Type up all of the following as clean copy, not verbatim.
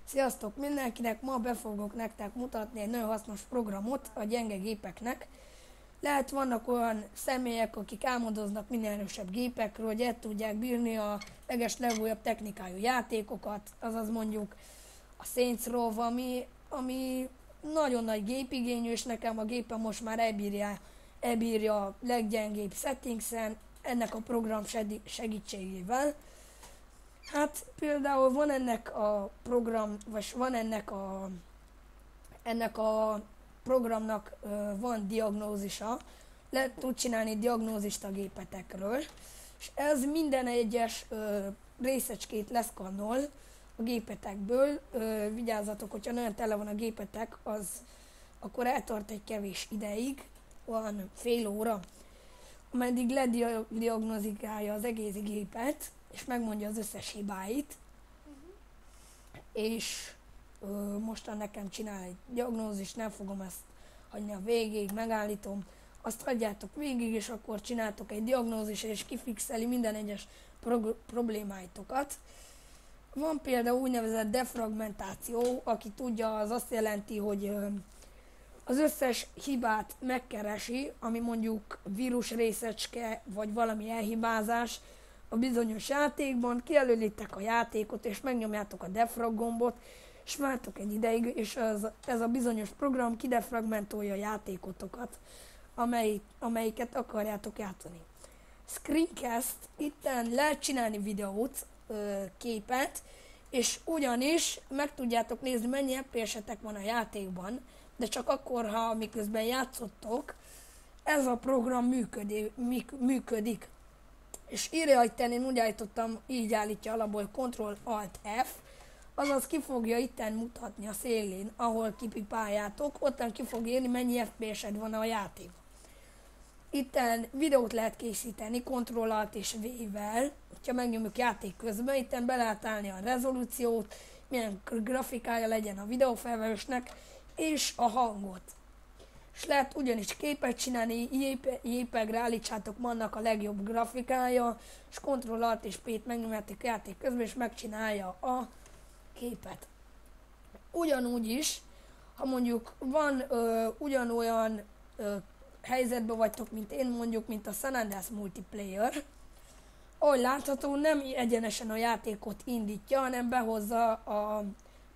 Sziasztok mindenkinek! Ma be fogok nektek mutatni egy nagyon hasznos programot a gyenge gépeknek. Lehet vannak olyan személyek, akik álmodoznak minél erősebb gépekről, hogy el tudják bírni a legjobb technikájú játékokat, azaz mondjuk a Saints Row, ami nagyon nagy gépigényű, és nekem a gépem most már elbírja a leggyengébb settingsen, ennek a program segítségével. Hát például van ennek a program, vagy van ennek a programnak van diagnózisa, tud csinálni diagnózist a gépetekről, és ez minden egyes részecskét leszkannol a gépetekből. Vigyázzatok, hogyha nagyon tele van a gépetek, akkor eltart egy kevés ideig, van fél óra, ameddig lediagnosztikálja az egész gépet, és megmondja az összes hibáit, és mostan nekem csinál egy diagnózist, nem fogom ezt hagyni a végéig, megállítom, azt hagyjátok végig, és akkor csináltok egy diagnózist, és kifixeli minden egyes problémáitokat. Van például úgynevezett defragmentáció, aki tudja, az azt jelenti, hogy az összes hibát megkeresi, ami mondjuk vírus részecske, vagy valami elhibázás a bizonyos játékban, kijelölitek a játékot, és megnyomjátok a defrag gombot, és vártok egy ideig, és ez a bizonyos program kidefragmentolja a játékotokat, amelyiket akarjátok játszani. Screencast, itten lehet csinálni videót, képet, és ugyanis meg tudjátok nézni, mennyi FPS-etek van a játékban, de csak akkor, ha miközben játszottok, ez a program működik. És írja, hogy én úgy állítottam, így állítja alapból Ctrl-Alt-F, azaz ki fogja itten mutatni a szélén, ahol kipipáljátok, ottan ki fog írni, mennyi FPS-ed van a játék. Itten videót lehet készíteni Ctrl-Alt és V-vel, hogyha megnyomjuk játék közben, itten be lehet állni a rezolúciót, milyen grafikája legyen a videófelvevősnek, és a hangot. És lehet ugyanis képet csinálni, JPEG-re állítsátok annak a legjobb grafikája, és Ctrl-Alt és P-t megnyomjátok játék közben, és megcsinálja a képet. Ugyanúgy is, ha mondjuk van ugyanolyan helyzetben vagytok, mint én mondjuk, mint a San Andreas Multiplayer, ahogy látható, nem egyenesen a játékot indítja, hanem behozza a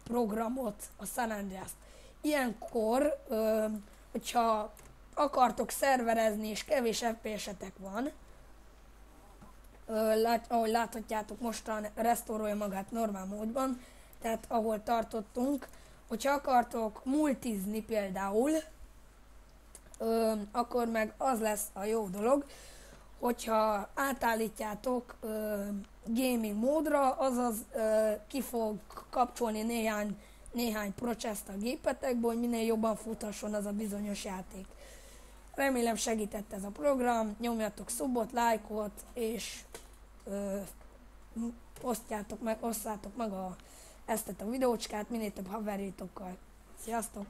programot, a San Andreast. Ilyenkor, hogyha akartok szerverezni, és kevés FPS-etek van, ahogy láthatjátok, mostan restaurolja magát normál módban, tehát ahol tartottunk, hogyha akartok multizni például, akkor meg az lesz a jó dolog, hogyha átállítjátok gaming módra, azaz ki fog kapcsolni néhány processzt a gépetekből, hogy minél jobban futhasson az a bizonyos játék. Remélem segített ez a program, nyomjatok szubot, lájkot, és osszátok meg ezt a videócskát minél több haverjétokkal. Sziasztok!